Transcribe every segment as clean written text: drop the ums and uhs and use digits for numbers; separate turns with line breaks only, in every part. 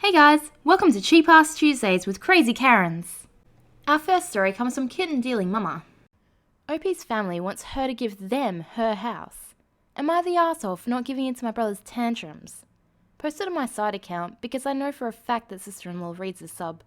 Hey guys, welcome to Cheap Ass Tuesdays with Crazy Karens. Our first story comes from kitten dealing mama. OP's family wants her to give them her house. Am I the arsehole for not giving in to my brother's tantrums? Posted on my side account because I know for a fact that sister-in-law reads the sub.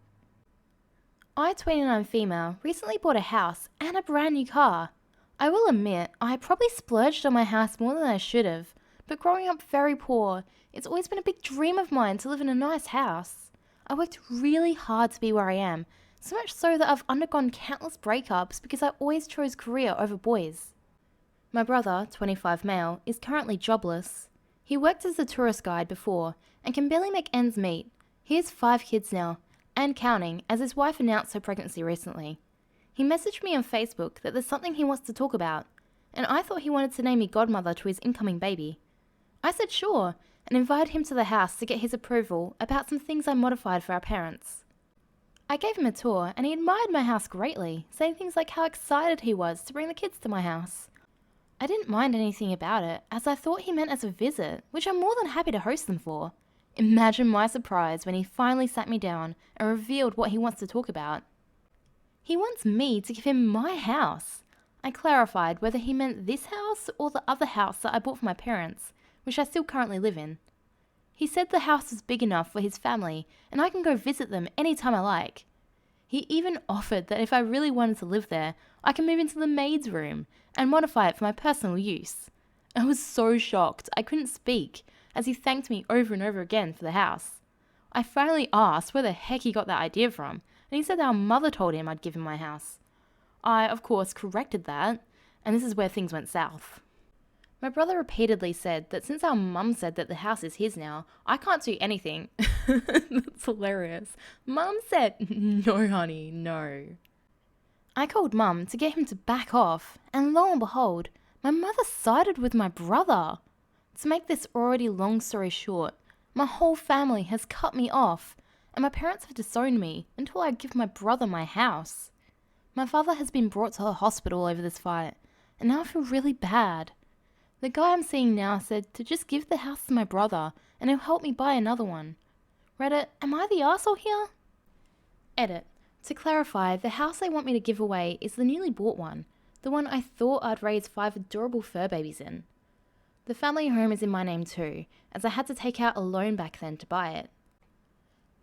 I, 29 female, recently bought a house and a brand new car. I will admit, I probably splurged on my house more than I should have, but growing up very poor, it's always been a big dream of mine to live in a nice house. I worked really hard to be where I am, so much so that I've undergone countless breakups because I always chose career over boys. My brother, 25 male, is currently jobless. He worked as a tourist guide before and can barely make ends meet. He has 5 kids now, and counting, as his wife announced her pregnancy recently. He messaged me on Facebook that there's something he wants to talk about, and I thought he wanted to name me godmother to his incoming baby. I said sure, and invited him to the house to get his approval about some things I modified for our parents. I gave him a tour, and he admired my house greatly, saying things like how excited he was to bring the kids to my house. I didn't mind anything about it, as I thought he meant as a visit, which I'm more than happy to host them for. Imagine my surprise when he finally sat me down and revealed what he wants to talk about. He wants me to give him my house. I clarified whether he meant this house or the other house that I bought for my parents, which I still currently live in. He said the house is big enough for his family and I can go visit them anytime I like. He even offered that if I really wanted to live there, I can move into the maid's room and modify it for my personal use. I was so shocked I couldn't speak as he thanked me over and over again for the house. I finally asked where the heck he got that idea from, and he said our mother told him I'd give him my house. I, of course, corrected that, and this is where things went south. My brother repeatedly said that since our mum said that the house is his now, I can't do anything. That's hilarious. Mum said, no honey, no. I called mum to get him to back off, and lo and behold, my mother sided with my brother. To make this already long story short, my whole family has cut me off, and my parents have disowned me until I give my brother my house. My father has been brought to the hospital over this fight, and now I feel really bad. The guy I'm seeing now said to just give the house to my brother and he'll help me buy another one. Reddit, am I the arsehole here? Edit. To clarify, the house they want me to give away is the newly bought one, the one I thought I'd raise 5 adorable fur babies in. The family home is in my name too, as I had to take out a loan back then to buy it.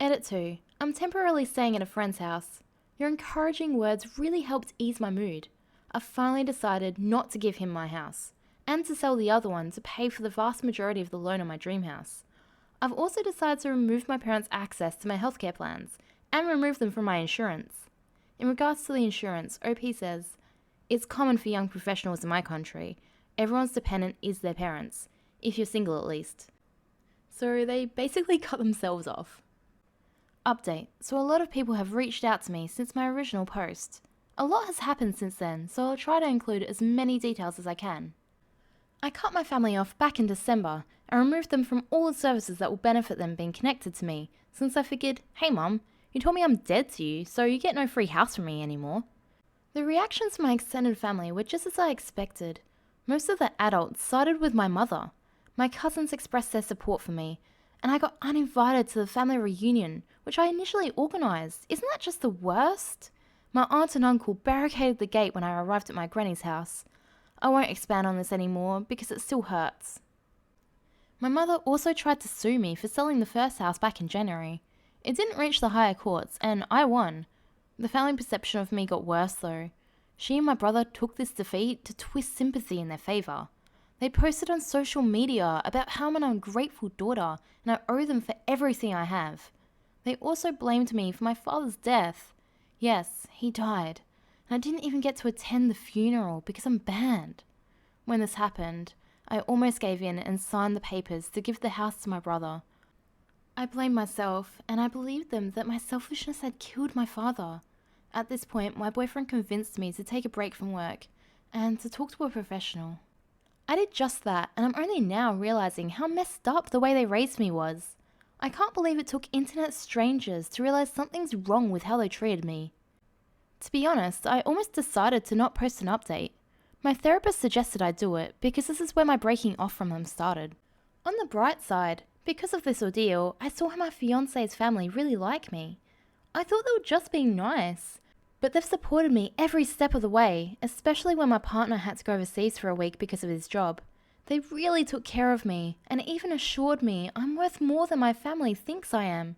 Edit 2. I'm temporarily staying at a friend's house. Your encouraging words really helped ease my mood. I've finally decided not to give him my house, and to sell the other one to pay for the vast majority of the loan on my dream house. I've also decided to remove my parents' access to my healthcare plans, and remove them from my insurance. In regards to the insurance, OP says, it's common for young professionals in my country. Everyone's dependent is their parents, if you're single at least. So they basically cut themselves off. Update, so a lot of people have reached out to me since my original post. A lot has happened since then, so I'll try to include as many details as I can. I cut my family off back in December and removed them from all the services that will benefit them being connected to me, since I figured, hey mum, you told me I'm dead to you, so you get no free house from me anymore. The reactions from my extended family were just as I expected. Most of the adults sided with my mother. My cousins expressed their support for me, and I got uninvited to the family reunion, which I initially organised. Isn't that just the worst? My aunt and uncle barricaded the gate when I arrived at my granny's house. I won't expand on this anymore because it still hurts. My mother also tried to sue me for selling the first house back in January. It didn't reach the higher courts and I won. The family perception of me got worse though. She and my brother took this defeat to twist sympathy in their favour. They posted on social media about how I'm an ungrateful daughter and I owe them for everything I have. They also blamed me for my father's death. Yes, he died. And I didn't even get to attend the funeral because I'm banned. When this happened, I almost gave in and signed the papers to give the house to my brother. I blamed myself, and I believed them that my selfishness had killed my father. At this point, my boyfriend convinced me to take a break from work and to talk to a professional. I did just that, and I'm only now realizing how messed up the way they raised me was. I can't believe it took internet strangers to realize something's wrong with how they treated me. To be honest, I almost decided to not post an update. My therapist suggested I do it because this is where my breaking off from them started. On the bright side, Because of this ordeal, I saw how my fiancé's family really like me. I thought they were just being nice, but they've supported me every step of the way, especially when my partner had to go overseas for a week because of his job. They really took care of me and even assured me I'm worth more than my family thinks I am.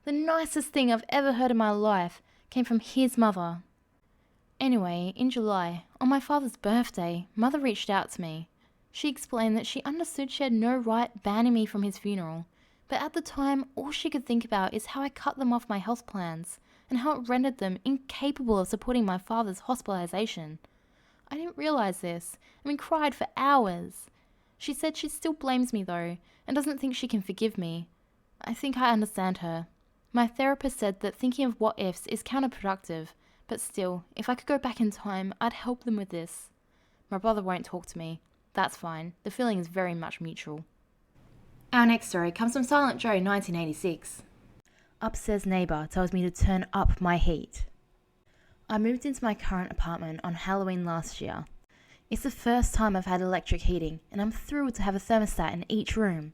The nicest thing I've ever heard in my life came from his mother. Anyway, in July, on my father's birthday, Mother reached out to me. She explained that she understood she had no right banning me from his funeral, but at the time, all she could think about is how I cut them off my health plans and how it rendered them incapable of supporting my father's hospitalization. I didn't realize this, and we cried for hours. She said she still blames me though, and doesn't think she can forgive me. I think I understand her. My therapist said that thinking of what ifs is counterproductive, but still, if I could go back in time, I'd help them with this. My brother won't talk to me. That's fine. The feeling is very much mutual. Our next story comes from Silent Joe 1986. Upstairs neighbour tells me to turn up my heat. I moved into my current apartment on Halloween last year. It's the first time I've had electric heating, and I'm thrilled to have a thermostat in each room.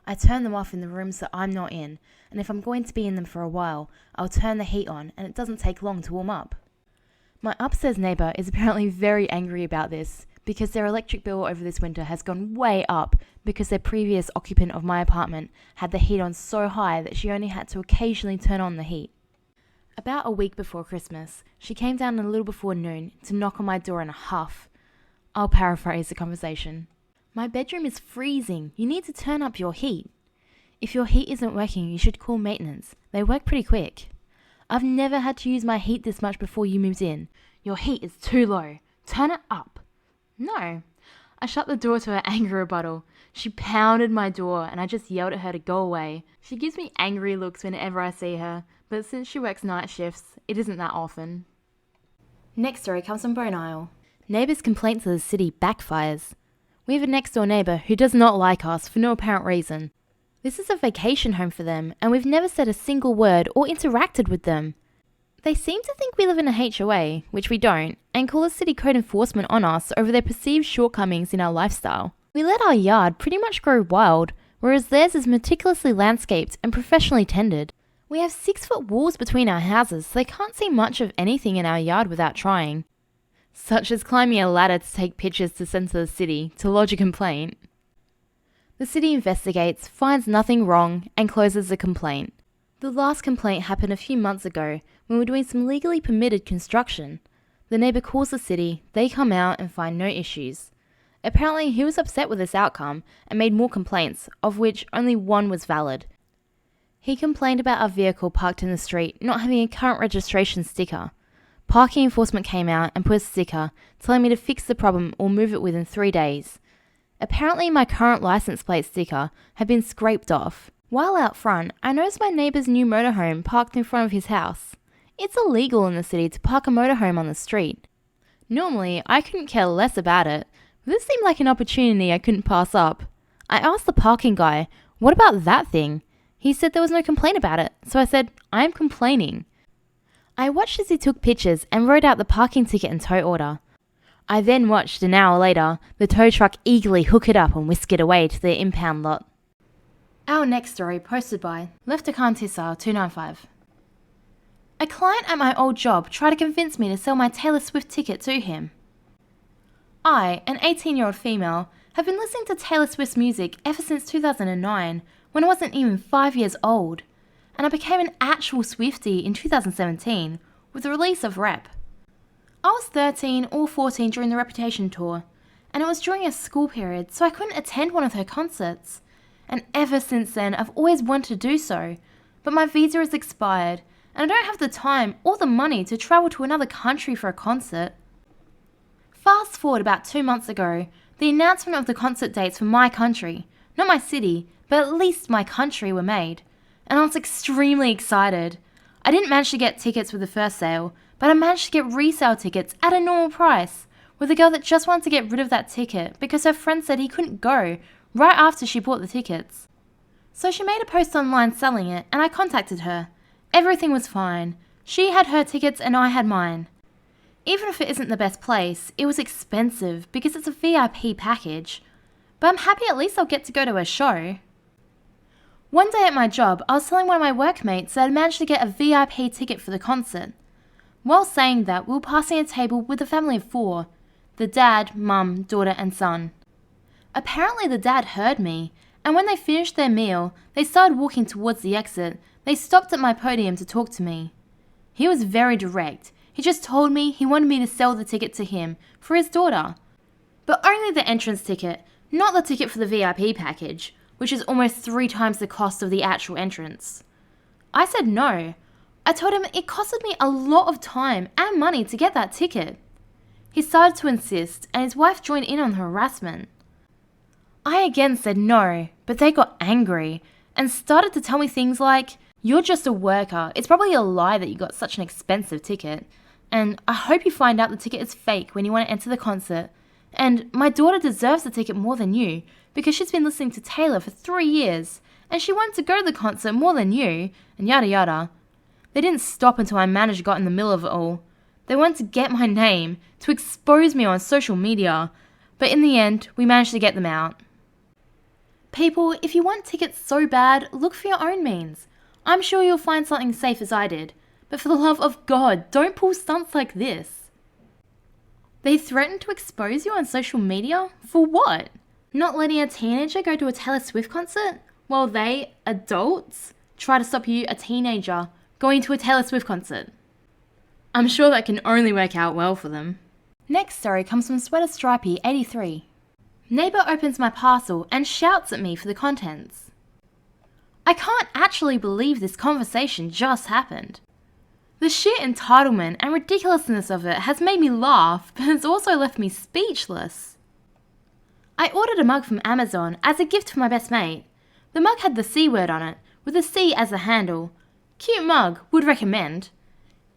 I turn them off in the rooms that I'm not in, and if I'm going to be in them for a while, I'll turn the heat on and it doesn't take long to warm up. My upstairs neighbour is apparently very angry about this because their electric bill over this winter has gone way up because their previous occupant of my apartment had the heat on so high that she only had to occasionally turn on the heat. About a week before Christmas, she came down a little before noon to knock on my door in a huff. I'll paraphrase the conversation. My bedroom is freezing. You need to turn up your heat. If your heat isn't working, you should call maintenance. They work pretty quick. I've never had to use my heat this much before you moved in. Your heat is too low. Turn it up. No. I shut the door to her angry rebuttal. She pounded my door and I just yelled at her to go away. She gives me angry looks whenever I see her, but since she works night shifts, it isn't that often. Next story comes from Bone Isle. Neighbours' complaint to the city backfires. We have a next door neighbour who does not like us for no apparent reason. This is a vacation home for them, and we've never said a single word or interacted with them. They seem to think we live in a HOA, which we don't, and call the city code enforcement on us over their perceived shortcomings in our lifestyle. We let our yard pretty much grow wild, whereas theirs is meticulously landscaped and professionally tended. We have 6-foot walls between our houses, so they can't see much of anything in our yard without trying. Such as climbing a ladder to take pictures to send to the city to lodge a complaint. The city investigates, finds nothing wrong, and closes the complaint. The last complaint happened a few months ago when we were doing some legally permitted construction. The neighbour calls the city, they come out and find no issues. Apparently he was upset with this outcome and made more complaints, of which only one was valid. He complained about our vehicle parked in the street not having a current registration sticker. Parking enforcement came out and put a sticker telling me to fix the problem or move it within 3 days. Apparently my current license plate sticker had been scraped off. While out front, I noticed my neighbour's new motorhome parked in front of his house. It's illegal in the city to park a motorhome on the street. Normally, I couldn't care less about it, but this seemed like an opportunity I couldn't pass up. I asked the parking guy, what about that thing? He said there was no complaint about it, so I said, I'm complaining. I watched as he took pictures and wrote out the parking ticket and tow order. I then watched, an hour later, the tow truck eagerly hook it up and whisk it away to the impound lot. Our next story posted by Leftakantissa295. A client at my old job tried to convince me to sell my Taylor Swift ticket to him. I, an 18-year-old female, have been listening to Taylor Swift's music ever since 2009, when I wasn't even 5 years old, and I became an actual Swiftie in 2017 with the release of Rep. I was 13 or 14 during the Reputation tour, and it was during a school period, so I couldn't attend one of her concerts. And ever since then, I've always wanted to do so, but my visa has expired, and I don't have the time or the money to travel to another country for a concert. Fast forward about 2 months ago, the announcement of the concert dates for my country, not my city, but at least my country, were made, and I was extremely excited. I didn't manage to get tickets with the first sale, but I managed to get resale tickets at a normal price, with a girl that just wanted to get rid of that ticket because her friend said he couldn't go right after she bought the tickets. So she made a post online selling it, and I contacted her. Everything was fine. She had her tickets and I had mine. Even if it isn't the best place, it was expensive because it's a VIP package. But I'm happy at least I'll get to go to a show. One day at my job, I was telling one of my workmates that I'd managed to get a VIP ticket for the concert. While saying that, we were passing a table with a family of 4. The dad, mum, daughter and son. Apparently the dad heard me, and when they finished their meal, they started walking towards the exit. They stopped at my podium to talk to me. He was very direct. He just told me he wanted me to sell the ticket to him for his daughter. But only the entrance ticket, not the ticket for the VIP package, which is almost 3 times the cost of the actual entrance. I said no. I told him it costed me a lot of time and money to get that ticket. He started to insist, and his wife joined in on the harassment. I again said no, but they got angry and started to tell me things like, "You're just a worker. It's probably a lie that you got such an expensive ticket. And I hope you find out the ticket is fake when you want to enter the concert. And my daughter deserves the ticket more than you because she's been listening to Taylor for 3 years and she wanted to go to the concert more than you," and yada yada. They didn't stop until my manager got in the middle of it all. They wanted to get my name, to expose me on social media, but in the end, we managed to get them out. People, if you want tickets so bad, look for your own means. I'm sure you'll find something safe as I did, but for the love of God, don't pull stunts like this. They threatened to expose you on social media? For what? Not letting a teenager go to a Taylor Swift concert? While they, adults, try to stop you, a teenager, going to a Taylor Swift concert. I'm sure that can only work out well for them. Next story comes from Sweater Stripey 83. Neighbour opens my parcel and shouts at me for the contents. I can't actually believe this conversation just happened. The sheer entitlement and ridiculousness of it has made me laugh, but it's also left me speechless. I ordered a mug from Amazon as a gift for my best mate. The mug had the C word on it, with a C as the handle. Cute mug, would recommend.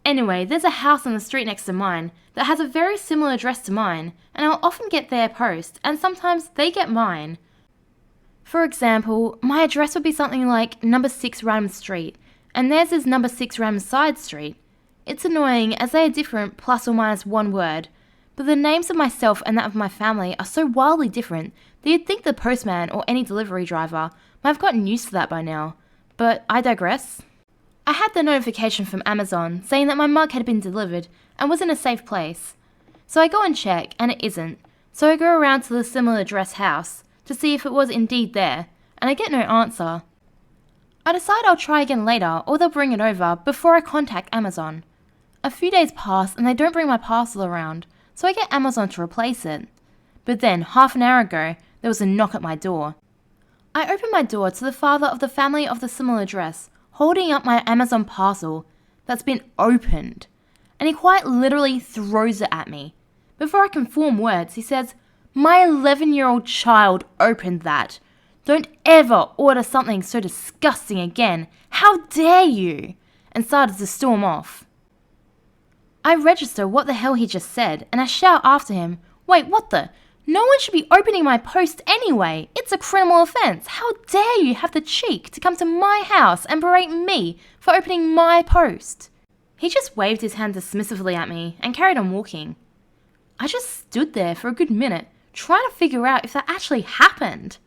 Anyway, there's a house on the street next to mine that has a very similar address to mine, and I'll often get their post, and sometimes they get mine. For example, my address would be something like number 6 Random Street, and theirs is number 6 Random Side Street. It's annoying as they are different plus or minus 1 word, but the names of myself and that of my family are so wildly different that you'd think the postman or any delivery driver might have gotten used to that by now. But I digress. I had the notification from Amazon saying that my mug had been delivered and was in a safe place. So I go and check, and it isn't. So I go around to the similar address house to see if it was indeed there, and I get no answer. I decide I'll try again later, or they'll bring it over before I contact Amazon. A few days pass and they don't bring my parcel around, so I get Amazon to replace it. But then, half an hour ago, there was a knock at my door. I open my door to the father of the family of the similar address, holding up my Amazon parcel that's been opened, and he quite literally throws it at me. Before I can form words, he says, "My 11-year-old child opened that. Don't ever order something so disgusting again. How dare you?" and started to storm off. I register what the hell he just said, and I shout after him, "Wait, what the? No one should be opening my post anyway. It's a criminal offence. How dare you have the cheek to come to my house and berate me for opening my post?" He just waved his hand dismissively at me and carried on walking. I just stood there for a good minute, trying to figure out if that actually happened.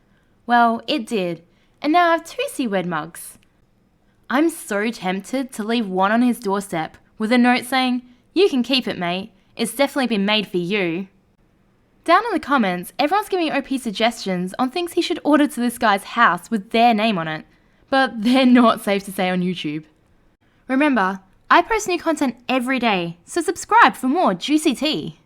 Well, it did, and now I have 2 C-word mugs. I'm so tempted to leave one on his doorstep with a note saying, "You can keep it, mate. It's definitely been made for you." Down in the comments, everyone's giving OP suggestions on things he should order to this guy's house with their name on it, but they're not safe to say on YouTube. Remember, I post new content every day, so subscribe for more juicy tea.